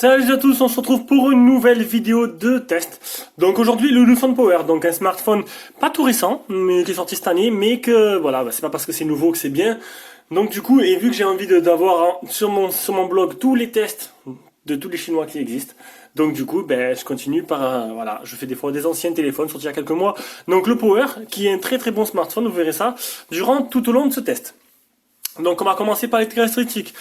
Salut à tous, on se retrouve pour une nouvelle vidéo de test. Donc aujourd'hui le Lufone Power, donc un smartphone pas tout récent, mais qui est sorti cette année, mais que voilà, c'est pas parce que c'est nouveau que c'est bien. Donc du coup, et vu que j'ai envie d'avoir sur mon blog tous les tests de tous les Chinois qui existent, donc du coup, ben, je continue par, voilà, je fais des fois des anciens téléphones sortis il y a quelques mois. Donc le Power, qui est un très très bon smartphone, vous verrez ça, durant tout au long de ce test. Donc on va commencer par les caractéristiques.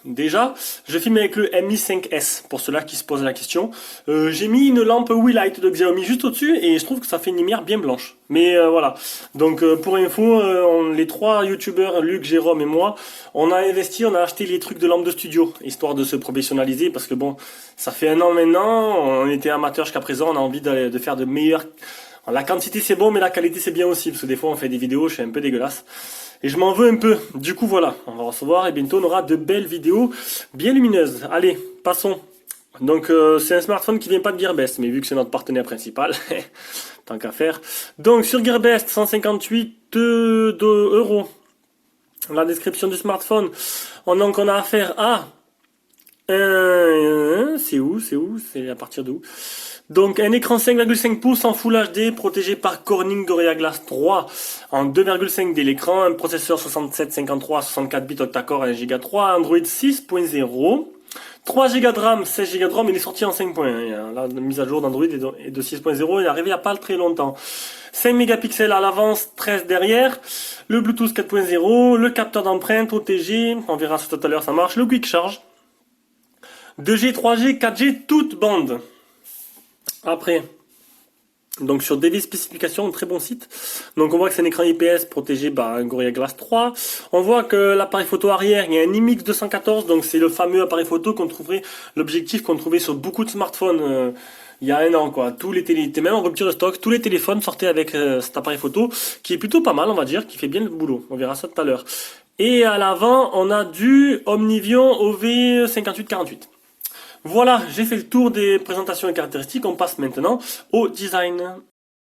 Déjà, je filme avec le Mi 5S, pour ceux-là qui se posent la question. J'ai mis une lampe Weilight de Xiaomi juste au-dessus et je trouve que ça fait une lumière bien blanche. Mais voilà. Donc pour info, les trois youtubeurs, Luc, Jérôme et moi, on a investi, on a acheté les trucs de lampe de studio, histoire de se professionnaliser, parce que bon, ça fait un an maintenant, on était amateur jusqu'à présent, on a envie de faire de meilleures... La quantité c'est bon, mais la qualité c'est bien aussi, parce que des fois on fait des vidéos, je suis un peu dégueulasse. Et je m'en veux un peu. Du coup, voilà, on va recevoir et bientôt on aura de belles vidéos bien lumineuses. Allez, passons. Donc, c'est un smartphone qui vient pas de Gearbest, mais vu que c'est notre partenaire principal, tant qu'à faire. Donc, sur Gearbest, 158 euros. La description du smartphone. Donc, on a affaire à c'est à partir d'où? Donc un écran 5,5 pouces en Full HD protégé par Corning Gorilla Glass 3 en 2,5D l'écran, un processeur 6753 64 bits octa-core 1 Go 3, Android 6.0, 3 Go de RAM, 16 Go de RAM, il est sorti en 5.1. La mise à jour d'Android est de 6.0, il est arrivé il n'y a pas très longtemps. 5 mégapixels à l'avance, 13 derrière, le Bluetooth 4.0, le capteur d'empreinte OTG, on verra ça tout à l'heure ça marche, le Quick Charge, 2G, 3G, 4G, toutes bandes. Après, donc sur DV Spécifications, un très bon site. Donc on voit que c'est un écran IPS protégé par un Gorilla Glass 3. On voit que l'appareil photo arrière, il y a un IMX 214, donc c'est le fameux appareil photo qu'on trouverait, l'objectif qu'on trouvait sur beaucoup de smartphones il y a un an, quoi. Tous les même en rupture de stock, tous les téléphones sortaient avec cet appareil photo, qui est plutôt pas mal, on va dire, qui fait bien le boulot. On verra ça tout à l'heure. Et à l'avant, on a du Omnivion OV5848. Voilà, j'ai fait le tour des présentations et caractéristiques. On passe maintenant au design.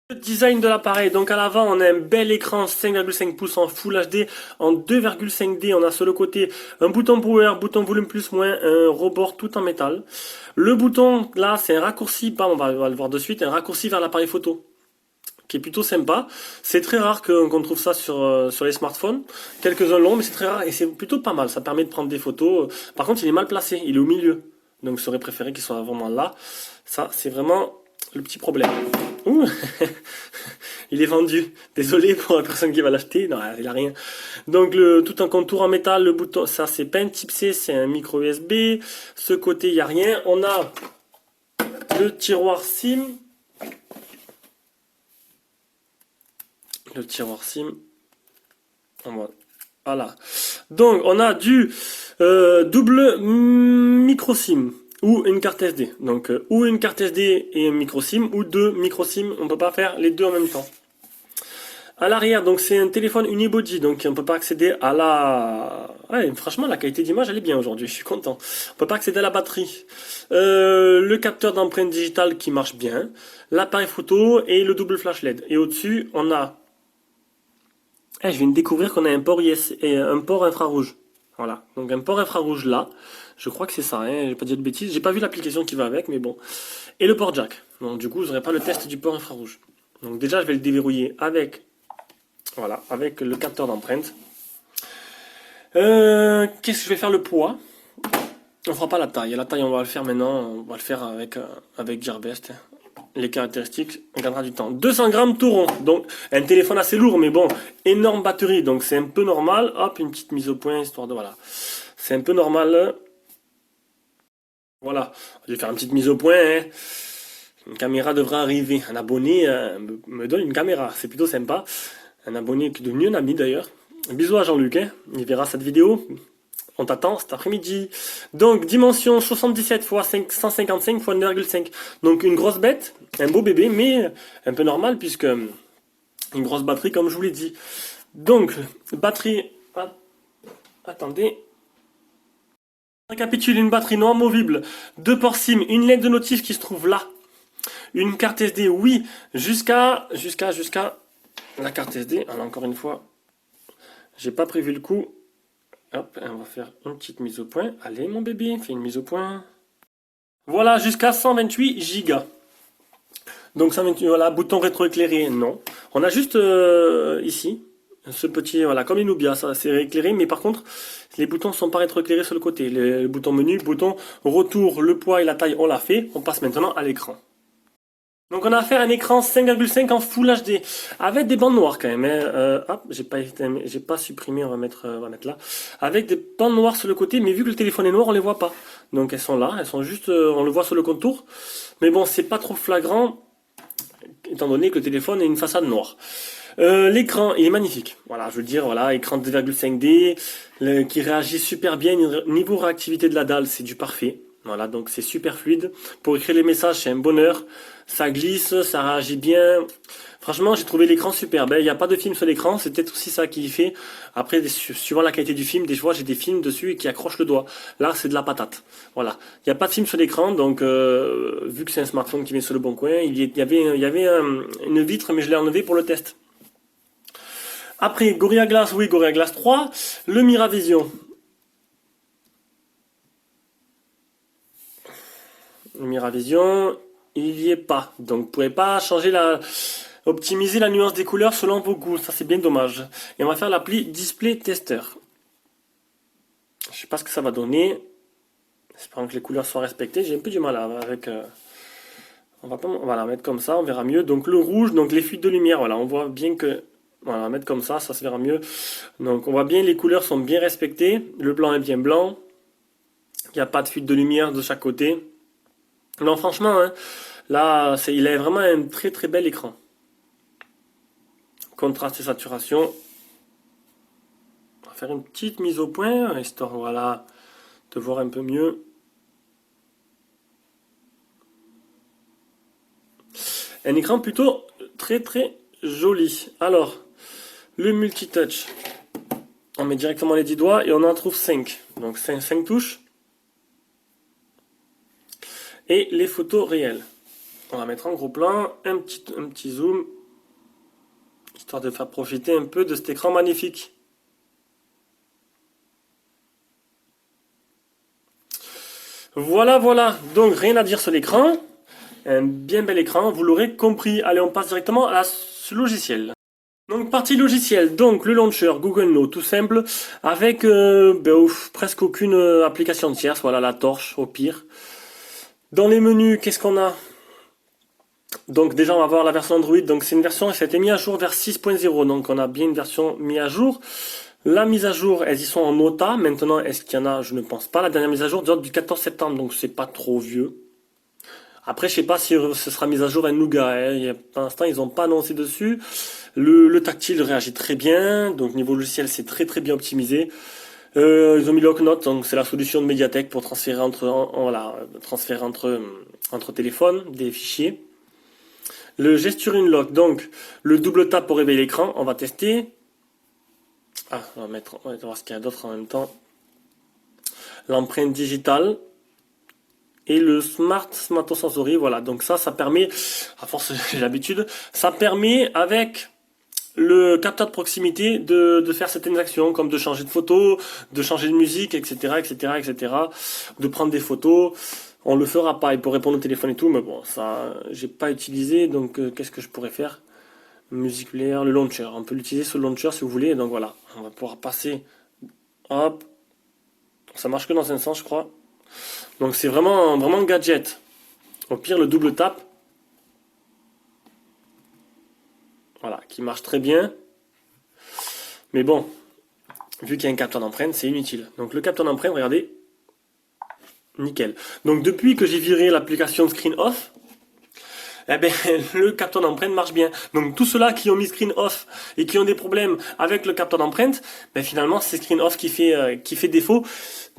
Le design de l'appareil. Donc à l'avant, on a un bel écran 5,5 pouces en Full HD. En 2,5D, on a sur le côté un bouton power, bouton volume plus moins, un rebord tout en métal. Le bouton, là, c'est un raccourci, on va le voir de suite, un raccourci vers l'appareil photo, qui est plutôt sympa. C'est très rare qu'on trouve ça sur les smartphones. Quelques-uns l'ont, mais c'est très rare et c'est plutôt pas mal. Ça permet de prendre des photos. Par contre, il est mal placé, il est au milieu. Donc j'aurais préféré qu'il soit vraiment là. Ça, c'est vraiment le petit problème. Ouh, il est vendu. Désolé pour la personne qui va l'acheter. Non, il a rien. Donc tout un contour en métal, le bouton, ça c'est pas un type C, c'est un micro USB. Ce côté, il n'y a rien. On a le tiroir SIM. Le tiroir SIM. Voilà. Donc on a du double micro SIM ou une carte SD. Donc ou une carte SD et un micro SIM ou deux micro SIM. On peut pas faire les deux en même temps. À l'arrière, donc c'est un téléphone unibody, donc on peut pas accéder à la... Ouais, franchement, la qualité d'image, elle est bien aujourd'hui, je suis content. On peut pas accéder à la batterie. Le capteur d'empreinte digitale qui marche bien, l'appareil photo et le double flash LED. Et au-dessus, on a... je viens de découvrir qu'on a un port IS et un port infrarouge. Voilà, donc un port infrarouge là. Je crois que c'est ça, hein. J'ai pas dit de bêtises. J'ai pas vu l'application qui va avec, mais bon. Et le port jack. Donc du coup, vous n'aurez pas le test du port infrarouge. Donc déjà, je vais le déverrouiller avec... Voilà, avec le capteur d'empreinte. Qu'est-ce que je vais faire le poids? On fera pas la taille. La taille, on va le faire maintenant. On va le faire avec Gearbest. Les caractéristiques, on gagnera du temps. 200 grammes tout rond. Donc, un téléphone assez lourd, mais bon, énorme batterie. Donc, c'est un peu normal. Hop, une petite mise au point, histoire de... Voilà. C'est un peu normal. Voilà. Je vais faire une petite mise au point. Hein. Une caméra devra arriver. Un abonné me donne une caméra. C'est plutôt sympa. Un abonné qui est devenu un ami d'ailleurs. Bisous à Jean-Luc. Hein. Il verra cette vidéo. On t'attend cet après-midi. Donc, dimension 77 x 155 x 9,5. Donc, une grosse bête, un beau bébé, mais un peu normal, puisque une grosse batterie, comme je vous l'ai dit. Donc, batterie... Attendez. Récapitule, une batterie non amovible, deux ports SIM, une LED de notif qui se trouve là. Une carte SD, oui, jusqu'à la carte SD. Alors, encore une fois, j'ai pas prévu le coup. Hop, on va faire une petite mise au point. Allez mon bébé, fais une mise au point. Voilà, jusqu'à 128 Go. Donc 128, voilà, bouton rétroéclairé, non. On a juste ici, ce petit, voilà, comme les Nubia, ça c'est éclairé, mais par contre, les boutons sont pas rétroéclairés sur le côté. Le bouton menu, bouton retour, le poids et la taille, on l'a fait. On passe maintenant à l'écran. Donc on a fait un écran 5,5 en Full HD avec des bandes noires quand même, hein. Hop, j'ai pas supprimé, on va mettre là, avec des bandes noires sur le côté, mais vu que le téléphone est noir, on les voit pas. Donc elles sont là, elles sont juste, on le voit sur le contour, mais bon, c'est pas trop flagrant étant donné que le téléphone est une façade noire. L'écran, il est magnifique. Voilà, je veux dire, voilà, écran 2,5D qui réagit super bien. Niveau réactivité de la dalle, c'est du parfait. Voilà, donc c'est super fluide. Pour écrire les messages, c'est un bonheur. Ça glisse, ça réagit bien. Franchement, j'ai trouvé l'écran superbe. Il n'y a pas de film sur l'écran, c'est peut-être aussi ça qui fait. Après, suivant la qualité du film, des fois j'ai des films dessus qui accrochent le doigt. Là, c'est de la patate. Voilà. Il n'y a pas de film sur l'écran, donc vu que c'est un smartphone qui met sur le bon coin, il y avait une vitre, mais je l'ai enlevé pour le test. Après, Gorilla Glass, oui, Gorilla Glass 3. Le Miravision. Le Miravision, il n'y est pas. Donc, vous ne pouvez pas optimiser la nuance des couleurs selon vos goûts. Ça, c'est bien dommage. Et on va faire l'appli Display Tester. Je sais pas ce que ça va donner. Espérons que les couleurs soient respectées. J'ai un peu du mal avec. On va la mettre comme ça, on verra mieux. Donc le rouge, donc les fuites de lumière, voilà, on voit bien que. Voilà, on va mettre comme ça se verra mieux. Donc on voit bien les couleurs sont bien respectées. Le blanc est bien blanc. Il n'y a pas de fuite de lumière de chaque côté. Non, franchement, hein, là, il a vraiment un très très bel écran. Contraste et saturation. On va faire une petite mise au point, histoire, voilà, de voir un peu mieux. Un écran plutôt très très joli. Alors, le multitouch. On met directement les 10 doigts et on en trouve 5. Donc 5 touches. Et les photos réelles. On va mettre en gros plan, un petit zoom, histoire de faire profiter un peu de cet écran magnifique. Voilà, voilà. Donc rien à dire sur l'écran. Un bien bel écran, vous l'aurez compris. Allez, on passe directement à ce logiciel. Donc partie logiciel, donc le launcher Google Note tout simple, avec presque aucune application tierce, voilà la torche au pire. Dans les menus, qu'est-ce qu'on a? Donc déjà on va voir la version Android, donc c'est une version qui a été mise à jour vers 6.0, donc on a bien une version mise à jour. La mise à jour, elles y sont en OTA, maintenant est-ce qu'il y en a? Je ne pense pas, la dernière mise à jour date du 14 septembre, donc c'est pas trop vieux. Après, je sais pas si ce sera mis à jour un Nougat, hein. Pour l'instant, ils n'ont pas annoncé dessus. Le tactile réagit très bien, donc niveau logiciel, c'est très très bien optimisé. Ils ont mis Locknote, donc c'est la solution de Mediatek pour transférer entre téléphones des fichiers. Le Gesture Unlock, donc le double tap pour réveiller l'écran, on va tester. Ah, on va voir ce qu'il y a d'autre en même temps. L'empreinte digitale et le Smart Smatosensory, voilà. Donc ça permet, à force j'ai l'habitude, ça permet avec le capteur de proximité de faire certaines actions, comme de changer de photo, de changer de musique, etc., etc., etc., de prendre des photos. On le fera pas, il peut répondre au téléphone et tout, mais bon, ça, j'ai pas utilisé, donc qu'est-ce que je pourrais faire? Music player, le launcher. On peut l'utiliser sur le launcher si vous voulez, donc voilà. On va pouvoir passer, hop, ça marche que dans un sens, je crois. Donc c'est vraiment gadget. Au pire, le double tap, voilà, qui marche très bien. Mais bon, vu qu'il y a un capteur d'empreinte, c'est inutile. Donc le capteur d'empreinte, regardez, nickel. Donc depuis que j'ai viré l'application Screen Off, eh ben, le capteur d'empreinte marche bien. Donc tous ceux-là qui ont mis Screen Off et qui ont des problèmes avec le capteur d'empreinte, ben, finalement c'est Screen Off qui fait défaut.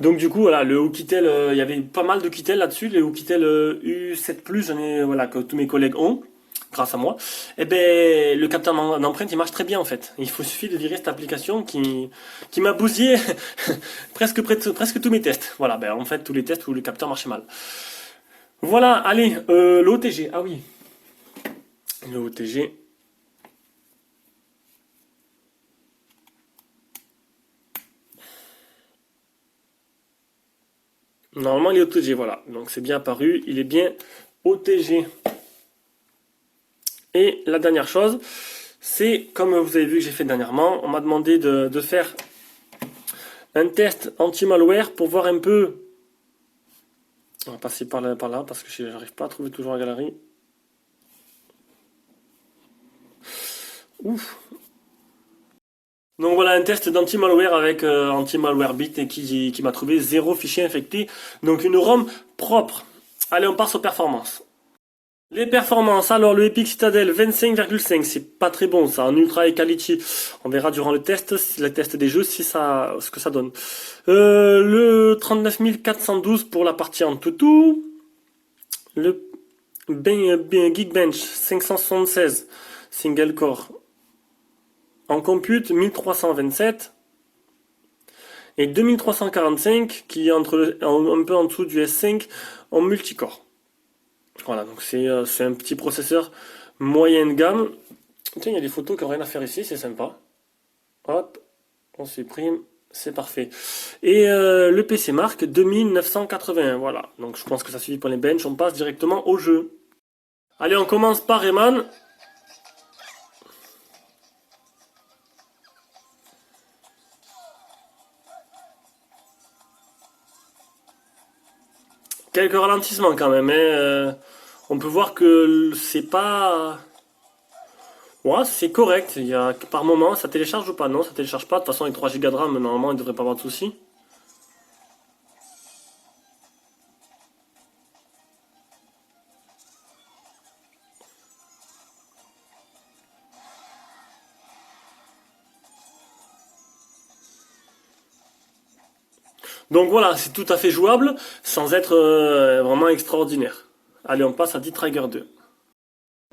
Donc du coup, voilà, le Oukitel, il y avait pas mal de Kitel là-dessus, le Oukitel U7 Plus, j'en ai, voilà, que tous mes collègues ont, grâce à moi. Et ben, le capteur d'empreinte, il marche très bien en fait. Suffit de virer cette application qui m'a bousillé presque tous mes tests. Voilà, ben en fait tous les tests où le capteur marchait mal. Voilà, allez, le OTG. Ah oui, le OTG. Normalement, il est OTG, voilà. Donc c'est bien apparu, il est bien OTG. Et la dernière chose, c'est, comme vous avez vu que j'ai fait dernièrement, on m'a demandé de faire un test anti-malware pour voir un peu. On va passer par là parce que j'arrive pas à trouver toujours la galerie. Ouf. Donc voilà un test d'anti-malware avec anti-malware bit et qui m'a trouvé zéro fichier infecté. Donc une ROM propre. Allez, on passe aux performances. Les performances, alors le Epic Citadel 25,5, c'est pas très bon ça, en Ultra et Quality. On verra durant le test des jeux, ce que ça donne. Le 39 412 pour la partie en tout. Le Geekbench 576, single core. En compute, 1327. Et 2345, qui est un peu en dessous du S5, en multicore. Voilà, donc c'est un petit processeur moyenne gamme. Tiens, il y a des photos qui n'ont rien à faire ici, c'est sympa. Hop, on supprime, c'est parfait. Et le PC Mark 2981, voilà. Donc je pense que ça suffit pour les benches, on passe directement au jeu. Allez, on commence par Rayman. Quelques ralentissements quand même, hein. On peut voir que c'est pas... Ouais, c'est correct. Il y a, par moment, ça télécharge ou pas? Non, ça télécharge pas. De toute façon, avec 3 Go de RAM, normalement, il ne devrait pas avoir de soucis. Donc voilà, c'est tout à fait jouable, sans être vraiment extraordinaire. Allez, on passe à Dead Trigger 2.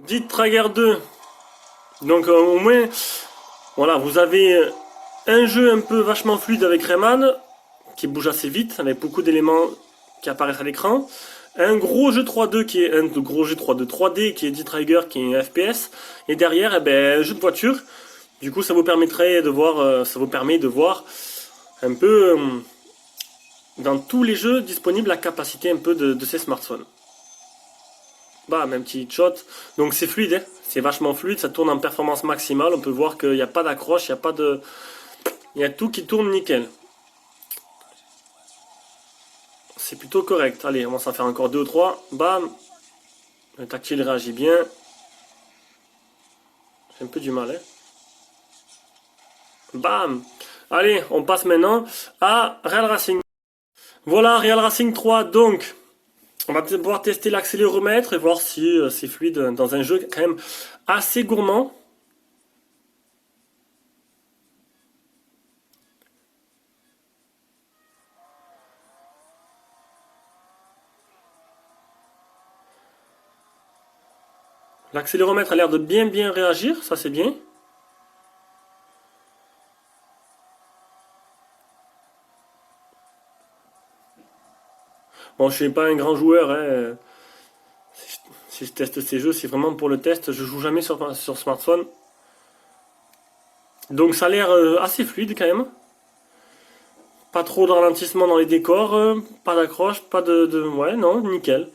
Dead Trigger 2. Donc au moins, voilà, vous avez un jeu un peu vachement fluide avec Rayman, qui bouge assez vite, avec beaucoup d'éléments qui apparaissent à l'écran. Un gros jeu 3D qui est un gros jeu 3D 3D qui est Dead Trigger qui est un FPS. Et derrière, eh ben, un jeu de voiture. Du coup, ça vous permettrait de voir, ça vous permet de voir un peu dans tous les jeux disponibles la capacité un peu de ces smartphones. Bah, même petit shot. Donc c'est fluide, hein. C'est vachement fluide, ça tourne en performance maximale. On peut voir qu'il n'y a pas d'accroche, il n'y a pas de. Il y a tout qui tourne nickel. C'est plutôt correct. Allez, on va s'en faire encore deux ou trois. Bam. Le tactile réagit bien. J'ai un peu du mal, hein. Bam. Allez, on passe maintenant à Real Racing. Voilà, Real Racing 3, donc. On va pouvoir tester l'accéléromètre et voir si c'est fluide dans un jeu quand même assez gourmand. L'accéléromètre a l'air de bien réagir, ça c'est bien. Bon, je suis pas un grand joueur, hein. Si je teste ces jeux, c'est vraiment pour le test. Je joue jamais sur smartphone. Donc ça a l'air assez fluide quand même. Pas trop de ralentissement dans les décors, pas d'accroche, pas Ouais, non, nickel.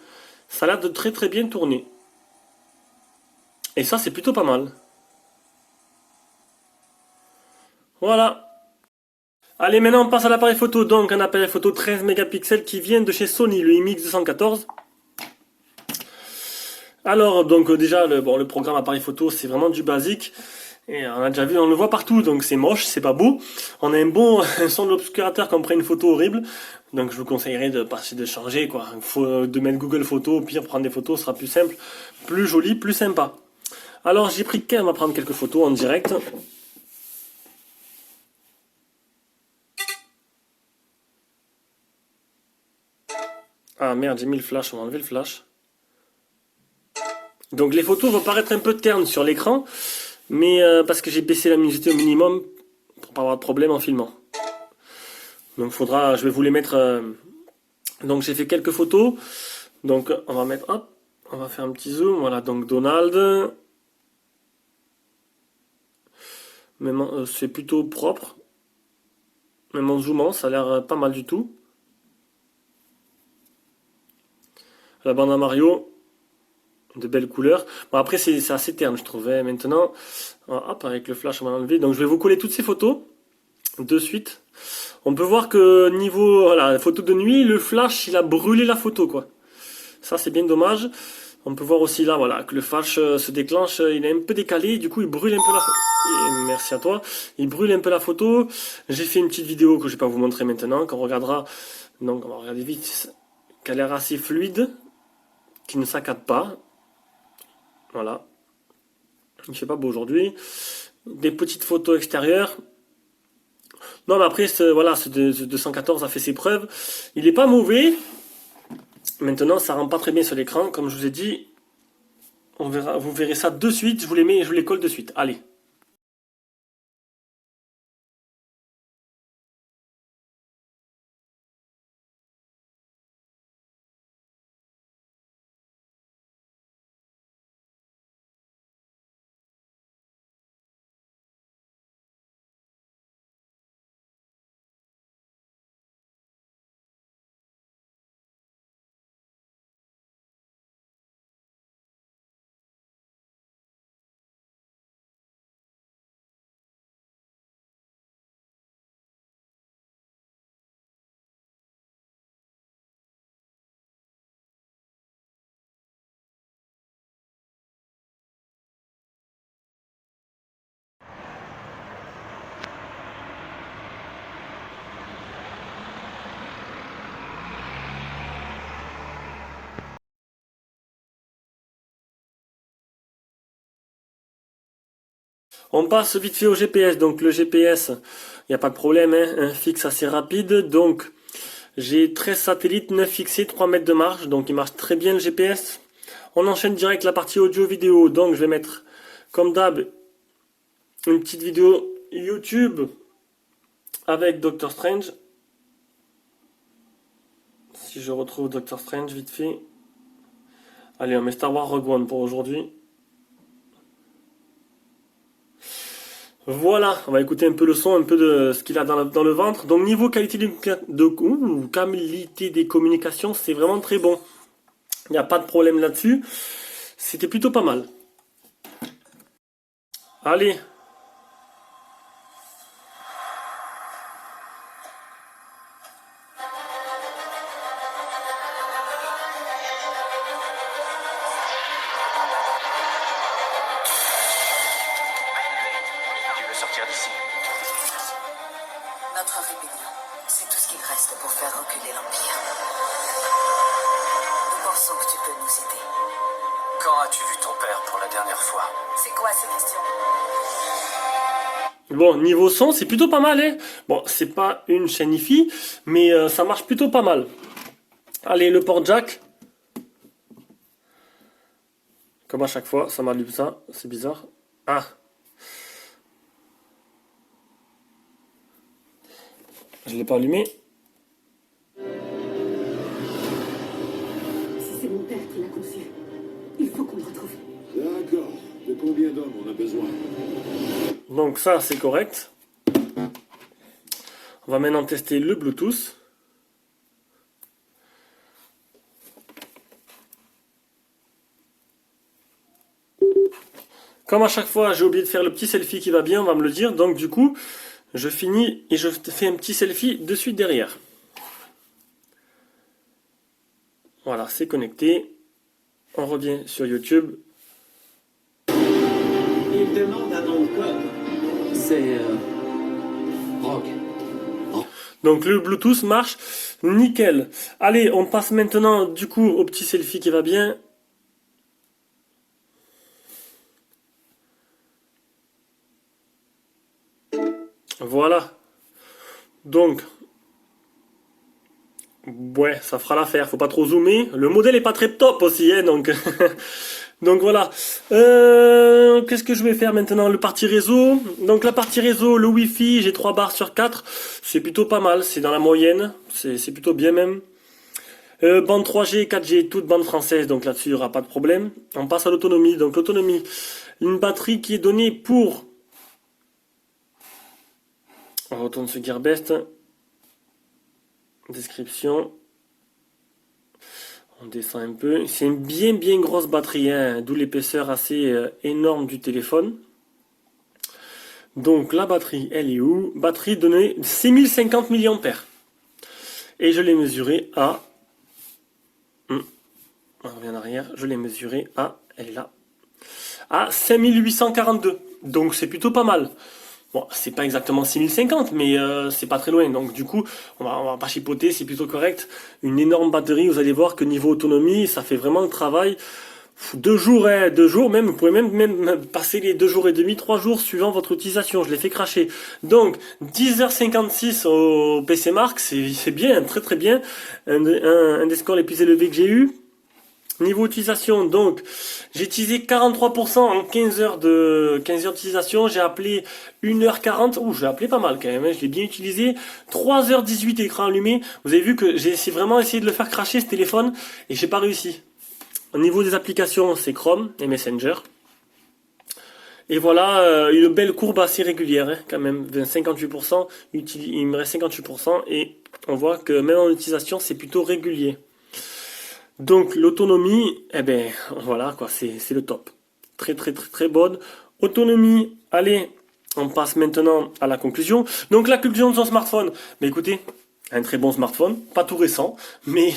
Ça a l'air de très bien tourner. Et ça, c'est plutôt pas mal. Voilà. Allez, maintenant on passe à l'appareil photo. Donc un appareil photo 13 mégapixels qui vient de chez Sony, le IMX214. Alors, donc déjà, le programme appareil photo, c'est vraiment du basique. Et on a déjà vu, on le voit partout, donc c'est moche, c'est pas beau. On a un bon un son de l'obscurateur quand on prend une photo horrible. Donc je vous conseillerais de changer, quoi. De mettre Google Photos, au pire, prendre des photos, ce sera plus simple, plus joli, plus sympa. Alors j'ai pris quand même à prendre quelques photos en direct. Ah merde, j'ai mis le flash, on va enlever le flash. Donc les photos vont paraître un peu ternes sur l'écran, mais parce que j'ai baissé la luminosité au minimum pour pas avoir de problème en filmant. Donc je vais vous les mettre. Donc j'ai fait quelques photos. Donc on va mettre, hop, on va faire un petit zoom. Voilà, donc Donald. Même c'est plutôt propre. Même en zoomant, ça a l'air pas mal du tout. La bande à Mario, de belles couleurs. Bon, après, c'est assez terne, je trouvais. Maintenant, hop, avec le flash, on va l'enlever. Donc, je vais vous coller toutes ces photos de suite. On peut voir que niveau, voilà, la photo de nuit, le flash, il a brûlé la photo, quoi. Ça, c'est bien dommage. On peut voir aussi là, voilà, que le flash se déclenche, il est un peu décalé, du coup, il brûle un peu la photo. Merci à toi. Il brûle un peu la photo. J'ai fait une petite vidéo que je vais pas vous montrer maintenant, qu'on regardera. Donc, on va regarder vite. Qui a l'air assez fluide, qui ne saccade pas. Voilà. Il fait pas beau aujourd'hui. Des petites photos extérieures. Non, mais après, voilà, ce 214 a fait ses preuves. Il est pas mauvais. Maintenant, ça rend pas très bien sur l'écran. Comme je vous ai dit, on verra, vous verrez ça de suite. Je vous les mets et je vous les colle de suite. Allez. On passe vite fait au GPS. Donc le GPS, il n'y a pas de problème, hein, un fixe assez rapide. Donc j'ai 13 satellites, 9 fixés, 3 mètres de marge. Donc il marche très bien le GPS. On enchaîne direct la partie audio-vidéo. Donc je vais mettre, comme d'hab, une petite vidéo YouTube avec Doctor Strange. Si je retrouve Doctor Strange vite fait. Allez, on met Star Wars Rogue One pour aujourd'hui. Voilà, on va écouter un peu le son, un peu de ce qu'il a dans le ventre. Donc niveau qualité des communications, c'est vraiment très bon. Il n'y a pas de problème là-dessus. C'était plutôt pas mal. Allez, Tu veux sortir d'ici? Notre rébellion, c'est tout ce qu'il reste pour faire reculer l'Empire. Nous pensons que tu peux nous aider. Quand as-tu vu ton père pour la dernière fois? C'est quoi ces questions? bon, niveau son, c'est plutôt pas mal, hein. Bon, c'est pas une chaîne hi-fi, mais ça marche plutôt pas mal. Allez, le port jack. Comme à chaque fois, ça m'allume ça, c'est bizarre. Ah, je l'ai pas allumé. C'est mon père qui l'a conçu. Il faut qu'on le retrouve. D'accord. De combien d'hommes on a besoin? Donc ça, c'est correct. On va maintenant tester le Bluetooth. Comme à chaque fois, j'ai oublié de faire le petit selfie qui va bien, on va me le dire. Donc du coup, je finis et je fais un petit selfie de suite derrière. Voilà, c'est connecté. On revient sur YouTube. Il demande un nom de code. C'est Rogue. Donc le Bluetooth marche nickel. Allez, on passe maintenant du coup au petit selfie qui va bien. Voilà. Donc, ouais, ça fera l'affaire. Faut pas trop zoomer. Le modèle est pas très top aussi, hein, donc. Donc voilà. Qu'est-ce que je vais faire maintenant? Le parti réseau. Donc la partie réseau, le Wi-Fi, j'ai 3 barres sur 4. C'est plutôt pas mal. C'est dans la moyenne. C'est plutôt bien même. Bande 3G, 4G, toute bande française. Donc là-dessus, il n'y aura pas de problème. On passe à l'autonomie. Donc l'autonomie, une batterie qui est donnée pour... On retourne sur Gearbest. Description. On descend un peu. C'est une bien grosse batterie, hein, d'où l'épaisseur assez énorme du téléphone. Donc la batterie, elle est où? Batterie donnée 6050 mAh. Et je l'ai mesuré à... On revient en arrière. Je l'ai mesuré à... Elle est là. À 5842. Donc c'est plutôt pas mal. Bon, c'est pas exactement 6050, mais c'est pas très loin. Donc du coup, on va pas chipoter, c'est plutôt correct. Une énorme batterie, vous allez voir que niveau autonomie, ça fait vraiment le travail. 2 jours, hein, 2 jours même, vous pouvez même passer les 2 jours et demi, 3 jours suivant votre utilisation. Je l'ai fait cracher. Donc 10h56 au PC Mark, c'est bien, très bien. Un des scores les plus élevés que j'ai eu. Niveau utilisation, donc, j'ai utilisé 43% en 15 heures d'utilisation. J'ai appelé 1h40. Ouh, j'ai appelé pas mal quand même, hein. Je l'ai bien utilisé. 3h18 écran allumé. Vous avez vu que vraiment essayé de le faire cracher ce téléphone et j'ai pas réussi. Au niveau des applications, c'est Chrome et Messenger. Et voilà, une belle courbe assez régulière, hein, quand même. 58%, il me reste 58% et on voit que même en utilisation, c'est plutôt régulier. Donc l'autonomie, eh ben voilà quoi, c'est le top. Très bonne. Autonomie, allez, on passe maintenant à la conclusion. Donc la conclusion de son smartphone, mais écoutez, un très bon smartphone, pas tout récent, mais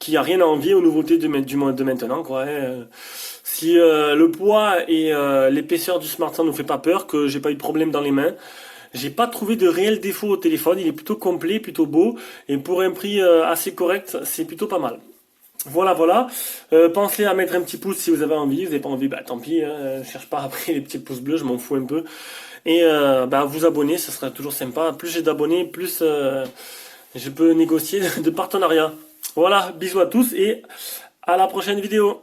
qui a rien à envier aux nouveautés de maintenant, quoi. Hein. Si le poids et l'épaisseur du smartphone ne nous fait pas peur, que j'ai pas eu de problème dans les mains, j'ai pas trouvé de réel défaut au téléphone, il est plutôt complet, plutôt beau, et pour un prix assez correct, c'est plutôt pas mal. Voilà. Pensez à mettre un petit pouce si vous avez envie. Vous n'avez pas envie, bah tant pis. Hein, je cherche pas après les petits pouces bleus, je m'en fous un peu. Et vous abonner, ce sera toujours sympa. Plus j'ai d'abonnés, plus je peux négocier de partenariat. Voilà, bisous à tous et à la prochaine vidéo.